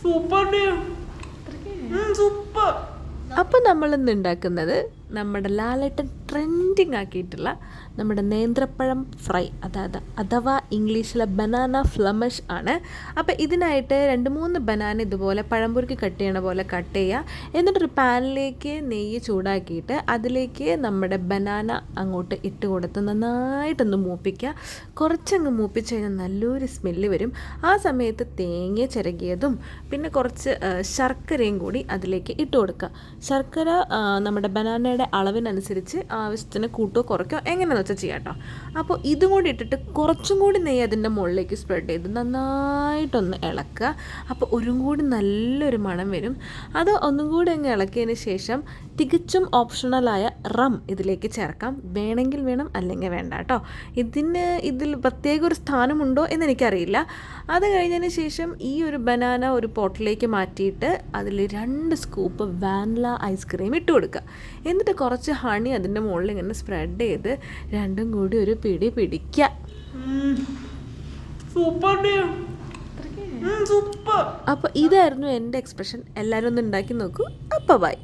Super. അപ്പോൾ നമ്മളിന്ന് ഉണ്ടാക്കുന്നത് നമ്മുടെ ലാലേട്ടൻ ട്രെൻഡിങ് ആക്കിയിട്ടുള്ള നമ്മുടെ നേന്ത്രപ്പഴം ഫ്രൈ, അഥവാ ഇംഗ്ലീഷിലെ ബനാന ഫ്ലമഷ് ആണ്. അപ്പോൾ ഇതിനായിട്ട് 2-3 ബനാന ഇതുപോലെ പഴംപൊരിക്ക് കട്ട് ചെയ്യണ പോലെ കട്ട് ചെയ്യുക. എന്നിട്ടൊരു പാനിലേക്ക് നെയ്യ് ചൂടാക്കിയിട്ട് അതിലേക്ക് നമ്മുടെ ബനാന അങ്ങോട്ട് ഇട്ട് കൊടുത്ത് നന്നായിട്ടൊന്ന് മൂപ്പിക്കുക. കുറച്ചങ്ങ് മൂപ്പിച്ച് കഴിഞ്ഞാൽ നല്ലൊരു സ്മെല്ല് വരും. ആ സമയത്ത് തേങ്ങ ചിരകിയതും പിന്നെ കുറച്ച് ശർക്കരയും കൂടി അതിലേക്ക് ഇട്ട് കൊടുക്കുക. ശർക്കര നമ്മുടെ ബനാനയുടെ അളവിനനുസരിച്ച് ആവശ്യത്തിന് കൂട്ടോ കുറയ്ക്കോ എങ്ങനെയാണെന്ന് വെച്ചാൽ ചെയ്യാം കേട്ടോ. അപ്പോൾ ഇതും കൂടി ഇട്ടിട്ട് കുറച്ചും കൂടി നെയ്യ് അതിൻ്റെ മുകളിലേക്ക് സ്പ്രെഡ് ചെയ്ത് നന്നായിട്ടൊന്ന് ഇളക്കുക. അപ്പോൾ കൂടി നല്ലൊരു മണം വരും. അത് ഒന്നും കൂടി അങ്ങ് ഇളക്കിയതിന് ശേഷം തികച്ചും ഓപ്ഷണലായ റം ഇതിലേക്ക് ചേർക്കാം. വേണമെങ്കിൽ വേണം, അല്ലെങ്കിൽ വേണ്ട കേട്ടോ. ഇതിൽ പ്രത്യേക ഒരു സ്ഥാനമുണ്ടോ എന്നെനിക്കറിയില്ല. അത് കഴിഞ്ഞതിന് ശേഷം ഈ ഒരു ബനാന ഒരു പോട്ടിലേക്ക് മാറ്റിയിട്ട് അതിൽ 2 സ്കൂപ്പ് വാനില ഐസ്ക്രീം ഇട്ട് കൊടുക്കുക. എന്നിട്ട് കുറച്ച് ഹണി അതിൻ്റെ മുകളിൽ ഇങ്ങനെ സ്പ്രെഡ് ചെയ്ത് രണ്ടും കൂടി ഒരു പിടി പിടിക്കുക. അപ്പോൾ ഇതായിരുന്നു എൻ്റെ എക്സ്പ്രഷൻ. എല്ലാവരും ഒന്ന് ഉണ്ടാക്കി നോക്കൂ. അപ്പോൾ ബൈ.